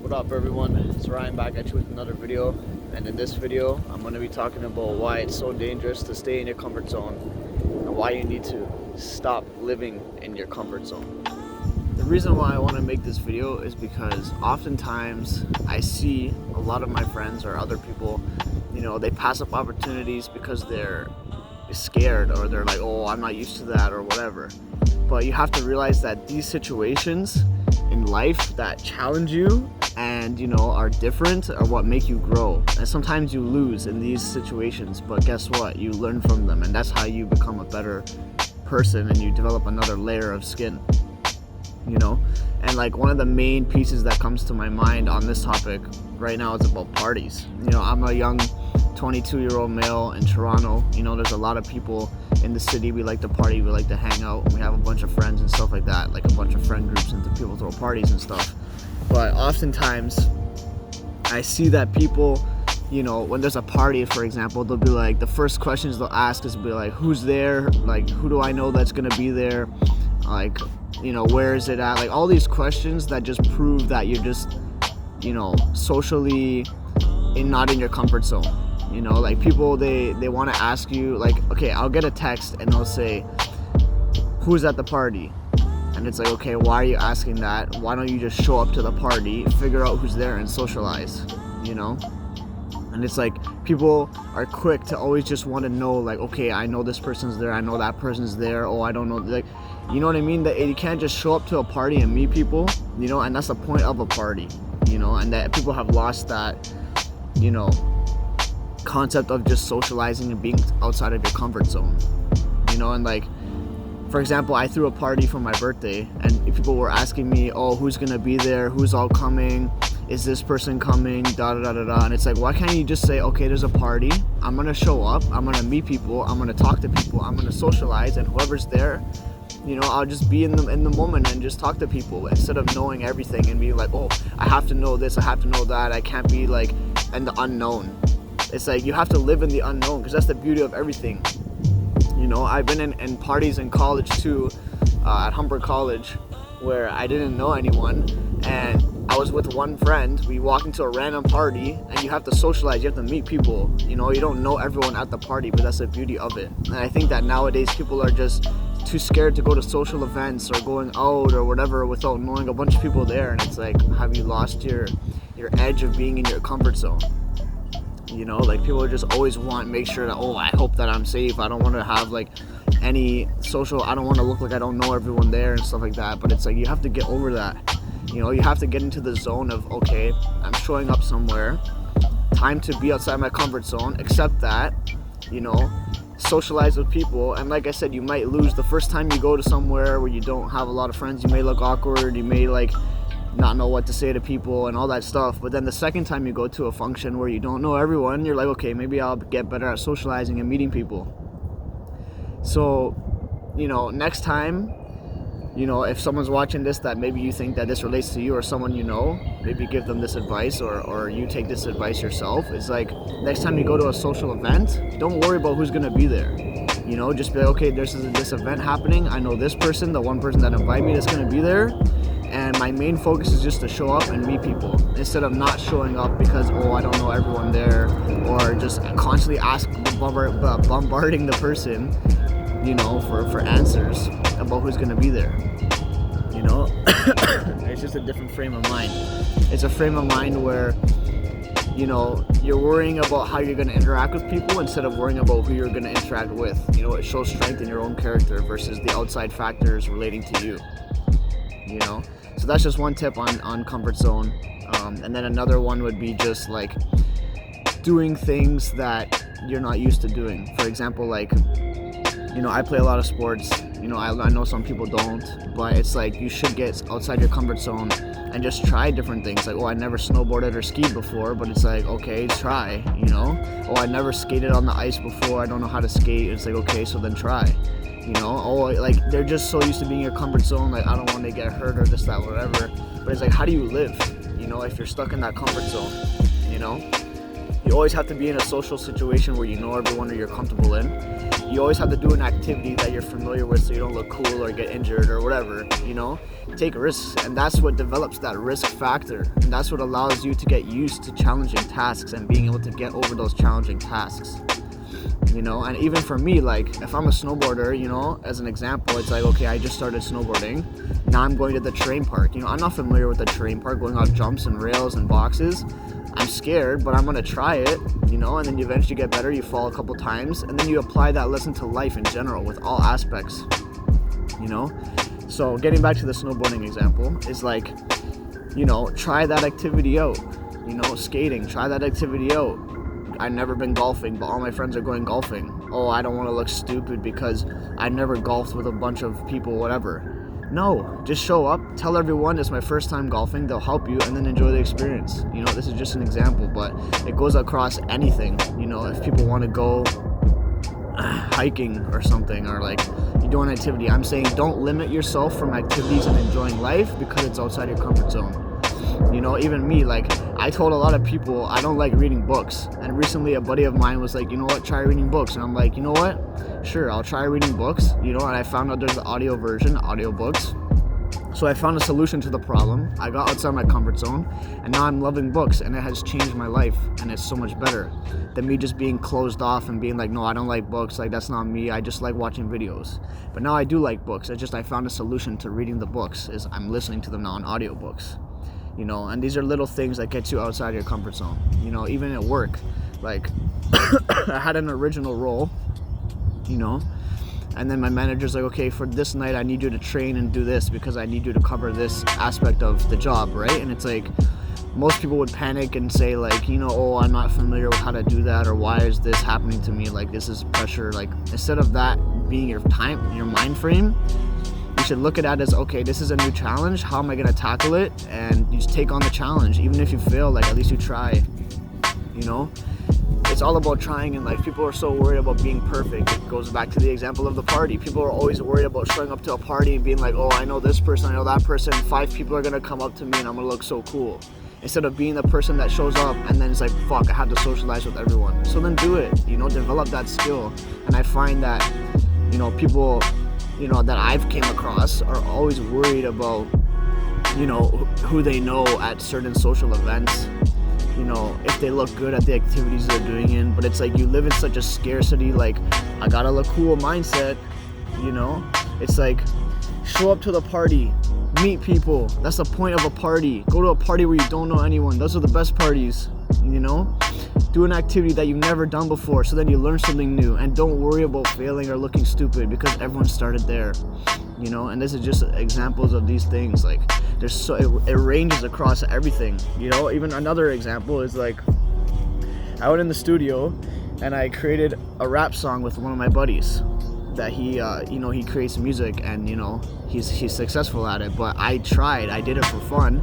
What up everyone, it's Ryan back at you with another video, and in this video I'm going to be talking about why it's so dangerous to stay in your comfort zone and why you need to stop living in your comfort zone. The reason why I want to make this video is because oftentimes I see a lot of my friends or other people, they pass up opportunities because they're scared or they're like, oh, I'm not used to that or whatever. But you have to realize that these situations in life that challenge you and are different are what make you grow. And sometimes you lose in these situations, but guess what? You learn from them, and that's how you become a better person and you develop another layer of skin. And like one of the main pieces that comes to my mind on this topic right now is about parties. I'm a young 22-year-old male in Toronto. There's a lot of people in the city. We like to party, we like to hang out, we have a bunch of friends and stuff like that, like a bunch of friend groups, and people throw parties and stuff. But oftentimes I see that people, when there's a party, for example, they'll be like, the first questions they'll ask is be like, who's there? Like, who do I know that's gonna be there? Like, where is it at? Like all these questions that just prove that you're just, socially not in your comfort zone. Like people, they want to ask you, like, okay, I'll get a text and they'll say, who's at the party? And it's like, okay, why are you asking that? Why don't you just show up to the party, figure out who's there and socialize, And it's like people are quick to always just want to know, like, okay, I know this person's there, I know that person's there, oh, I don't know, like, you know what I mean? That you can't just show up to a party and meet people, and that's the point of a party, and that people have lost that, concept of just socializing and being outside of your comfort zone, and like, for example, I threw a party for my birthday and people were asking me, oh, who's gonna be there, who's all coming, is this person coming, da da da da da. And it's like, why can't you just say, okay, there's a party, I'm gonna show up, I'm gonna meet people, I'm gonna talk to people, I'm gonna socialize, and whoever's there, I'll just be in the moment and just talk to people instead of knowing everything and being like, oh, I have to know this, I have to know that, I can't be like in the unknown. It's like you have to live in the unknown, because that's the beauty of everything. I've been in parties in college too, at Humber College, where I didn't know anyone, and I was with one friend. We walked into a random party, and you have to socialize, you have to meet people. You don't know everyone at the party, but that's the beauty of it. And I think that nowadays people are just too scared to go to social events or going out or whatever without knowing a bunch of people there, and it's like, have you lost your edge of being in your comfort zone? Like people just always make sure that, oh, I hope that I'm safe, I don't want to have like any social, I don't want to look like I don't know everyone there and stuff like that. But it's like, you have to get over that. You have to get into the zone of, okay, I'm showing up somewhere, time to be outside my comfort zone, accept that, socialize with people. And like I said, you might lose the first time you go to somewhere where you don't have a lot of friends. You may look awkward, you may like not know what to say to people and all that stuff. But then the second time you go to a function where you don't know everyone, you're like, okay, maybe I'll get better at socializing and meeting people. So, next time, if someone's watching this that maybe you think that this relates to you or someone maybe give them this advice, or you take this advice yourself. It's like, next time you go to a social event, don't worry about who's gonna be there. Just be like, okay, there's this event happening, I know this person, the one person that invited me that's gonna be there, and my main focus is just to show up and meet people, instead of not showing up because, oh, I don't know everyone there, or just constantly bombarding the person, for answers about who's gonna be there. It's just a different frame of mind. It's a frame of mind where, you're worrying about how you're gonna interact with people instead of worrying about who you're gonna interact with. It shows strength in your own character versus the outside factors relating to you. So that's just one tip on comfort zone. And then another one would be just like doing things that you're not used to doing. For example, like, I play a lot of sports. I know some people don't, but it's like you should get outside your comfort zone and just try different things. Like, oh, I never snowboarded or skied before, but it's like, okay, try, Oh, I never skated on the ice before, I don't know how to skate. It's like, okay, so then try. Oh, like, they're just so used to being in your comfort zone, like, I don't want to get hurt or this, that, whatever. But it's like, how do you live, if you're stuck in that comfort zone, You always have to be in a social situation where you know everyone or you're comfortable in. You always have to do an activity that you're familiar with so you don't look cool or get injured or whatever, you know? Take risks, and that's what develops that risk factor, and that's what allows you to get used to challenging tasks and being able to get over those challenging tasks. You know, and even for me, like if I'm a snowboarder, you know, as an example, it's like, okay, I just started snowboarding. Now I'm going to the terrain park. You know, I'm not familiar with the terrain park, going off jumps and rails and boxes. I'm scared, but I'm gonna try it, you know, and then you eventually get better, you fall a couple times, and then you apply that lesson to life in general with all aspects, you know? So getting back to the snowboarding example is like, you know, try that activity out. You know, skating, try that activity out. I've never been golfing, but all my friends are going golfing. Oh, I don't want to look stupid because I never golfed with a bunch of people, whatever. No, just show up, tell everyone it's my first time golfing, they'll help you, and then enjoy the experience. You know, this is just an example, but it goes across anything. You know, if people want to go hiking or something, or like you do an activity, I'm saying don't limit yourself from activities and enjoying life because it's outside your comfort zone. You know, even me, like I told a lot of people I don't like reading books, and recently a buddy of mine was like, you know what, try reading books, and I'm like, you know what, sure, I'll try reading books, you know, and I found out there's the audio version, audiobooks. So I found a solution to the problem. I got outside my comfort zone, and now I'm loving books, and it has changed my life, and it's so much better than me just being closed off and being like, no, I don't like books, like that's not me, I just like watching videos. But now I do like books. It's just I found a solution to reading the books is I'm listening to them now on audiobooks. You know, and these are little things that get you outside your comfort zone. You know, even at work, like I had an original role, you know, and then my manager's like, okay, for this night I need you to train and do this because I need you to cover this aspect of the job, right? And it's like most people would panic and say like, you know, oh, I'm not familiar with how to do that, or why is this happening to me, like this is pressure. Like instead of that being your mind frame, you should look at it as, okay, this is a new challenge, how am I going to tackle it? And you just take on the challenge. Even if you fail, like at least you try, you know? It's all about trying in life. People are so worried about being perfect. It goes back to the example of the party. People are always worried about showing up to a party and being like, oh, I know this person, I know that person, 5 people are going to come up to me and I'm going to look so cool. Instead of being the person that shows up and then it's like, fuck, I have to socialize with everyone. So then do it, you know, develop that skill. And I find that, you know, people, you know, that I've came across are always worried about, you know, who they know at certain social events, you know, if they look good at the activities they're doing in. But it's like you live in such a scarcity, like I gotta look cool mindset, you know. It's like show up to the party, meet people. That's the point of a party. Go to a party where you don't know anyone. Those are the best parties, you know. Do an activity that you've never done before, so then you learn something new, and don't worry about failing or looking stupid because everyone started there, you know. And this is just examples of these things. Like there's so it ranges across everything, you know. Even another example is like I went in the studio and I created a rap song with one of my buddies that he you know, he creates music and, you know, he's successful at it. But I did it for fun,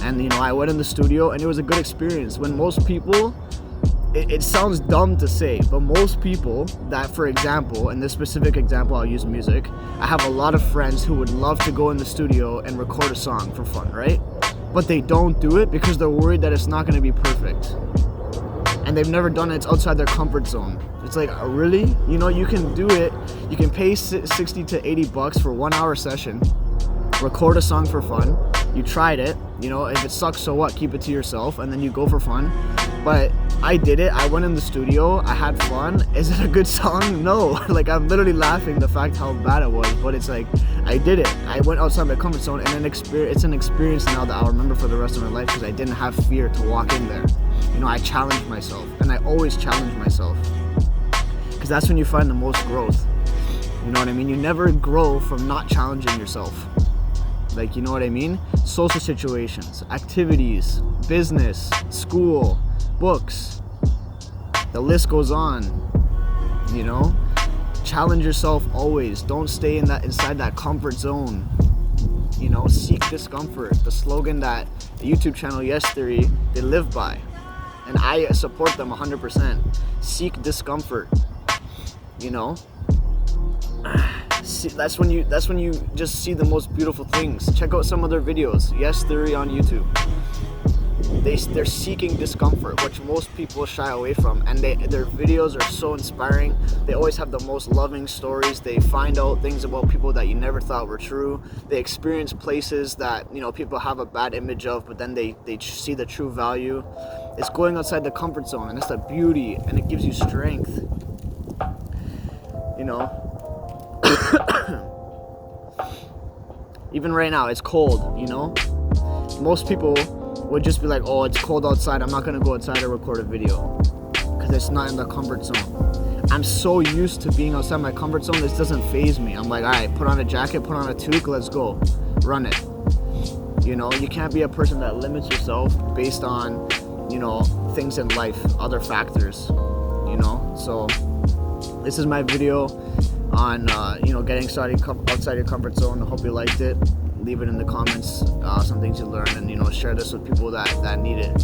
and, you know, I went in the studio and it was a good experience. When most people, it sounds dumb to say, but most people that, for example, in this specific example, I'll use music. I have a lot of friends who would love to go in the studio and record a song for fun, right? But they don't do it because they're worried that it's not going to be perfect. And they've never done it. It's outside their comfort zone. It's like, really? You know, you can do it. You can pay 60 to 80 bucks for 1 hour session, record a song for fun. You tried it, you know, if it sucks, so what? Keep it to yourself, and then you go for fun. But I did it. I went in the studio. I had fun. Is it a good song? No. Like, I'm literally laughing the fact how bad it was. But it's like, I did it. I went outside my comfort zone, and it's an experience now that I'll remember for the rest of my life because I didn't have fear to walk in there. You know, I challenged myself, and I always challenge myself because that's when you find the most growth. You know what I mean? You never grow from not challenging yourself. Like, you know what I mean? Social situations, activities, business, school, books, the list goes on, you know? Challenge yourself always. Don't stay inside that comfort zone. You know, seek discomfort. The slogan that the YouTube channel Yes Theory, they live by. And I support them 100%. Seek discomfort. You know? That's when you just see the most beautiful things. Check out some of their videos. Yes Theory on YouTube. they're seeking discomfort, which most people shy away from, and their videos are so inspiring. They always have the most loving stories. They find out things about people that you never thought were true. They experience places that people have a bad image of, but then they see the true value. It's going outside the comfort zone, and it's the beauty, and it gives you strength. Even right now, it's cold. Most people would just be like, oh, it's cold outside, I'm not gonna go outside to record a video, because it's not in the comfort zone. I'm so used to being outside my comfort zone, this doesn't faze me. I'm like, all right, put on a jacket, put on a toque, let's go, run it. You can't be a person that limits yourself based on things in life, other factors. So this is my video on getting started outside your comfort zone. I hope you liked it. Leave it in the comments, some things you learned, and share this with people that need it.